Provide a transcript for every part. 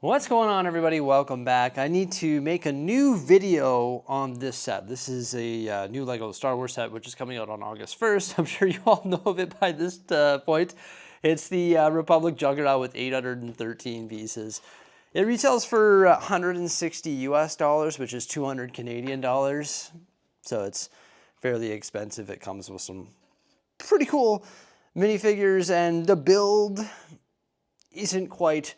What's going on, everybody? Welcome back. I need to make a new video on this set. This is a new LEGO Star Wars set, which is coming out on August 1st. I'm sure you all know of it by this point. It's the Republic Juggernaut with 813 pieces. It retails for 160 US dollars, which is 200 Canadian dollars. So it's fairly expensive. It comes with some pretty cool minifigures, and the build isn't quite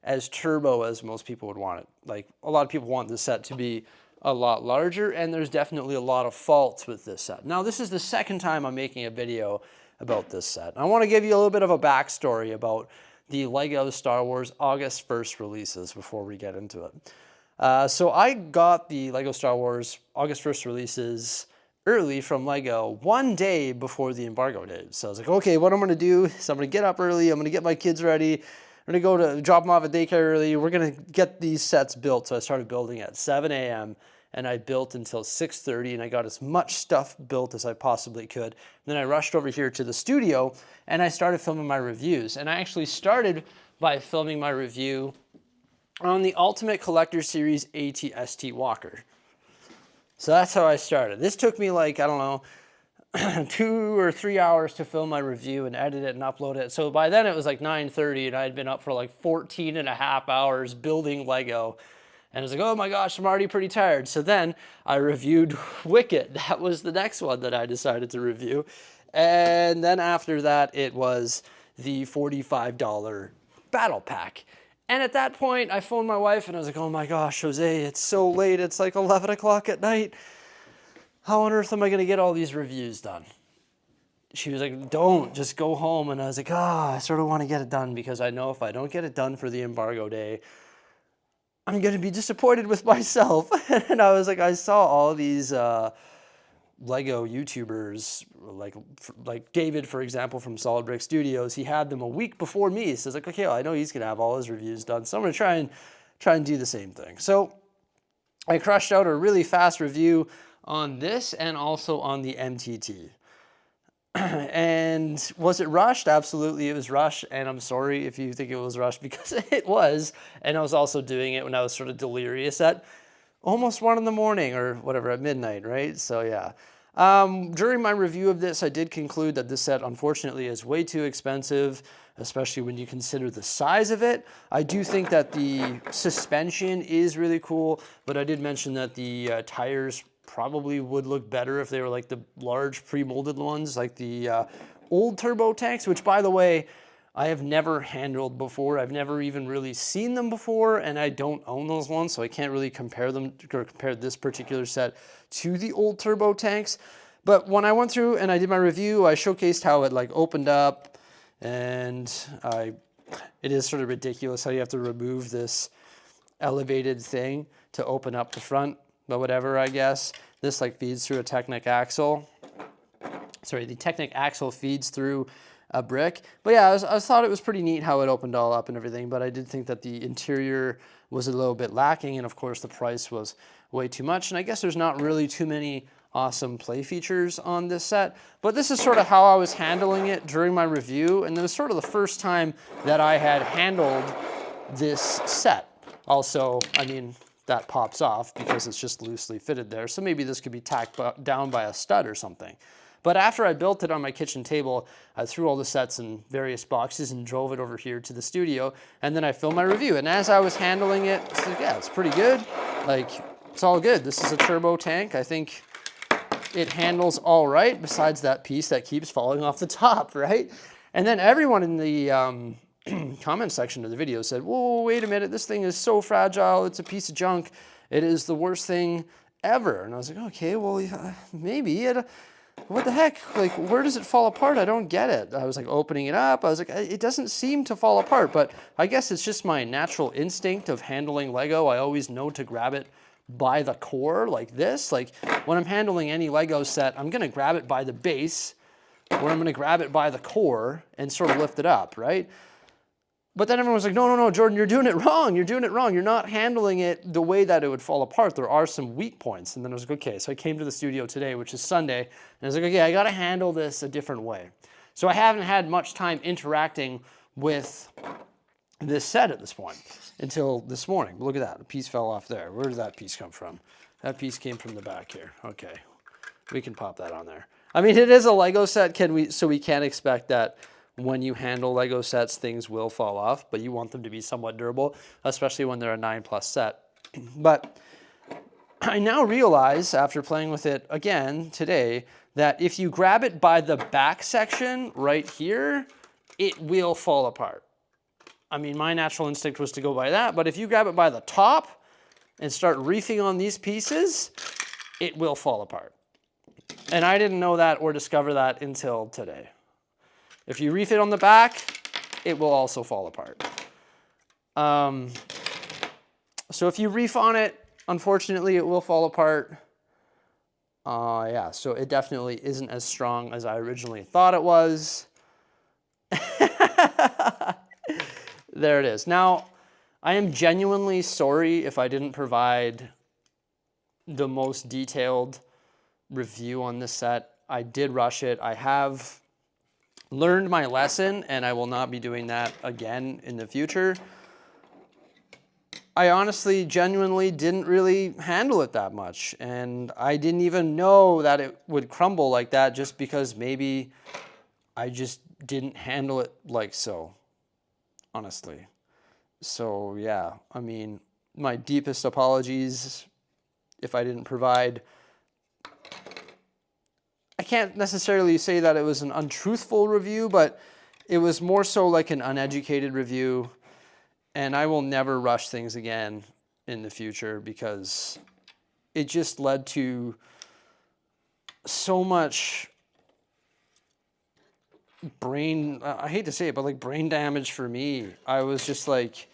as turbo as most people would want it. Like, a lot of people want this set to be a lot larger, and there's definitely a lot of faults with this set. Now, this is the second time I'm making a video about this set. I want to give you a little bit of a backstory about the LEGO Star Wars August 1st releases before we get into it. So I got the LEGO Star Wars August 1st releases early from LEGO one day before the embargo date. So I was like, okay, what I'm going to do is I'm going to get up early, I'm going to get my kids ready, I'm going to drop them off at daycare early. We're going to get these sets built. So I started building at 7 a.m. and I built until 6:30, and I got as much stuff built as I possibly could. And then I rushed over here to the studio and I started filming my reviews. And I actually started by filming my review on the Ultimate Collector Series AT-ST Walker. So that's how I started. This took me like, I don't know, 2 or 3 hours to film my review and edit it and upload it. So by then it was like 9:30 and I had been up for like 14 and a half hours building Lego. And I was like, oh my gosh, I'm already pretty tired. So then I reviewed Wicket. That was the next one that I decided to review. And then after that, it was the $45 battle pack. And at that point, I phoned my wife and I was like, oh my gosh, Jose, it's so late. It's like 11 o'clock at night. How on earth am I going to get all these reviews done? She was like, don't, just go home. And I was like, I sort of want to get it done because I know if I don't get it done for the embargo day, I'm going to be disappointed with myself. And I was like, I saw all these Lego YouTubers, like David, for example, from Solid Brick Studios. He had them a week before me. So I was like, okay, well, I know he's going to have all his reviews done. So I'm going to try and do the same thing. So I crushed out a really fast review on this and also on the MTT. And was it rushed? Absolutely, it was rushed. And I'm sorry if you think it was rushed, because it was. And I was also doing it when I was sort of delirious at almost 1 in the morning or whatever, at midnight, right? So yeah. During my review of this, I did conclude that this set, unfortunately, is way too expensive, especially when you consider the size of it. I do think that the suspension is really cool, but I did mention that the tires probably would look better if they were like the large pre-molded ones, like the old turbo tanks, which, by the way, I have never handled before. I've never even really seen them before, and I don't own those ones, so I can't really compare them or compare this particular set to the old turbo tanks. But when I went through and I did my review, I showcased how it like opened up, and it is sort of ridiculous how you have to remove this elevated thing to open up the front. But whatever, I guess. This like feeds through a Technic axle. Sorry, the Technic axle feeds through a brick. But yeah, I thought it was pretty neat how it opened all up and everything, but I did think that the interior was a little bit lacking, and of course the price was way too much. And I guess there's not really too many awesome play features on this set, but this is sort of how I was handling it during my review, and it was sort of the first time that I had handled this set. Also, I mean, that pops off because it's just loosely fitted there. So maybe this could be tacked down by a stud or something. But after I built it on my kitchen table, I threw all the sets in various boxes and drove it over here to the studio. And then I filmed my review. And as I was handling it, I was like, yeah, it's pretty good. Like, it's all good. This is a turbo tank. I think it handles all right, besides that piece that keeps falling off the top, right? And then everyone in the comment section of the video said, whoa, wait a minute, this thing is so fragile, it's a piece of junk, it is the worst thing ever. And I was like, okay, well, maybe. What the heck? Like, where does it fall apart? I don't get it. I was like opening it up, I was like, it doesn't seem to fall apart, but I guess it's just my natural instinct of handling Lego. I always know to grab it by the core like this. Like, when I'm handling any Lego set, I'm gonna grab it by the base, or I'm gonna grab it by the core and sort of lift it up, right? But then everyone was like, no, Jordan, you're doing it wrong. You're doing it wrong. You're not handling it the way that it would fall apart. There are some weak points. And then I was like, okay. So I came to the studio today, which is Sunday, and I was like, okay, I got to handle this a different way. So I haven't had much time interacting with this set at this point until this morning. Look at that. A piece fell off there. Where did that piece come from? That piece came from the back here. Okay. We can pop that on there. I mean, it is a Lego set. So we can expect that when you handle Lego sets, things will fall off, but you want them to be somewhat durable, especially when they're a 9+ set. But I now realize, after playing with it again today, that if you grab it by the back section right here, it will fall apart. I mean, my natural instinct was to go by that, but if you grab it by the top and start reefing on these pieces, it will fall apart. And I didn't know that or discover that until today. If you reef it on the back, it will also fall apart. So if you reef on it, unfortunately, it will fall apart. Yeah, so it definitely isn't as strong as I originally thought it was. There it is. Now, I am genuinely sorry if I didn't provide the most detailed review on this set. I did rush it. I have learned my lesson, and I will not be doing that again in the future. I honestly, genuinely didn't really handle it that much, and I didn't even know that it would crumble like that just because maybe I just didn't handle it like so, honestly. So yeah, I mean, my deepest apologies if I didn't provide. I can't necessarily say that it was an untruthful review, but it was more so like an uneducated review. And I will never rush things again in the future because it just led to so much brain, I hate to say it, but like brain damage for me. I was just like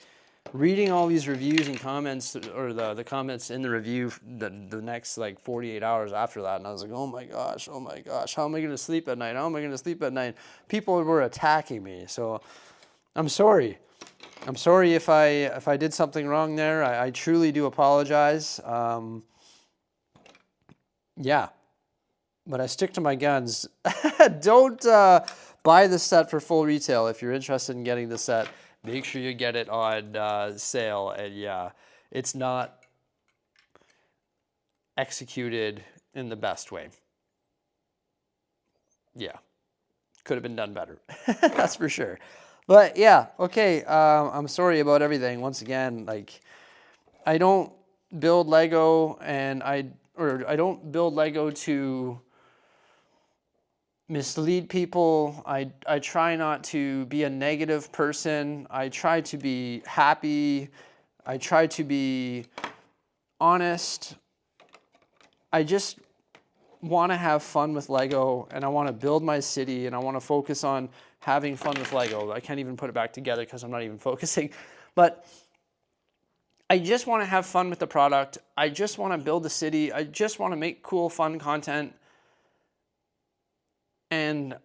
reading all these reviews and comments, or the comments in the review the next like 48 hours after that. And I was like, oh my gosh, how am I going to sleep at night? How am I going to sleep at night? People were attacking me. So I'm sorry. I'm sorry if I did something wrong there. I truly do apologize. Yeah, but I stick to my guns. Don't buy the set for full retail. If you're interested in getting the set, make sure you get it on sale. And yeah, it's not executed in the best way. Yeah, could have been done better. That's for sure. But yeah, okay, I'm sorry about everything. Once again, like, I don't build Lego I don't build Lego to mislead people. I try not to be a negative person. I try to be happy. I try to be honest. I just want to have fun with Lego, and I want to build my city, and I want to focus on having fun with Lego. I can't even put it back together because I'm not even focusing. But I just want to have fun with the product. I just want to build a city. I just want to make cool, fun content. And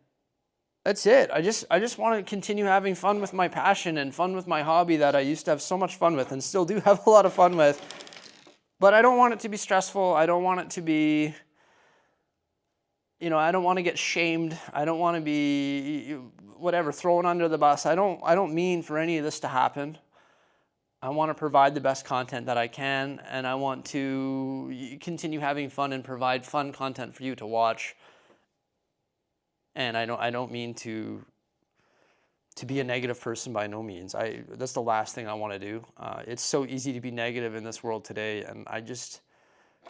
that's it. I just want to continue having fun with my passion and fun with my hobby that I used to have so much fun with and still do have a lot of fun with. But I don't want it to be stressful. I don't want it to be, I don't want to get shamed. I don't want to be whatever, thrown under the bus. I don't mean for any of this to happen. I want to provide the best content that I can, and I want to continue having fun and provide fun content for you to watch. And I don't mean to be a negative person by no means. That's the last thing I want to do. It's so easy to be negative in this world today, and I just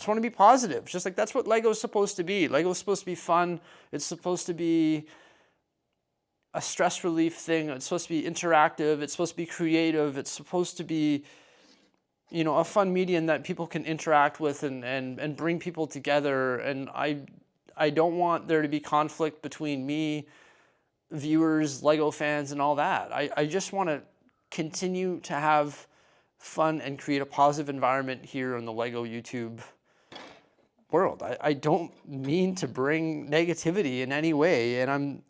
want to be positive. Just like that's what Lego's supposed to be. Lego's supposed to be fun. It's supposed to be a stress relief thing. It's supposed to be interactive. It's supposed to be creative. It's supposed to be, a fun medium that people can interact with and bring people together. And I don't want there to be conflict between me, viewers, Lego fans, and all that. I just want to continue to have fun and create a positive environment here on the Lego YouTube world. I don't mean to bring negativity in any way, and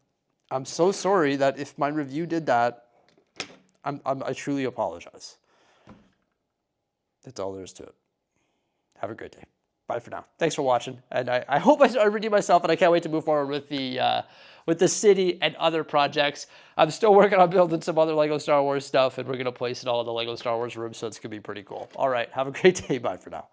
I'm so sorry that if my review did that. I truly apologize. That's all there is to it. Have a great day. bye for now. Thanks for watching. And I hope I redeemed myself, and I can't wait to move forward with the city and other projects. I'm still working on building some other Lego Star Wars stuff, and we're going to place it all in the Lego Star Wars room, so it's going to be pretty cool. All right, have a great day. Bye for now.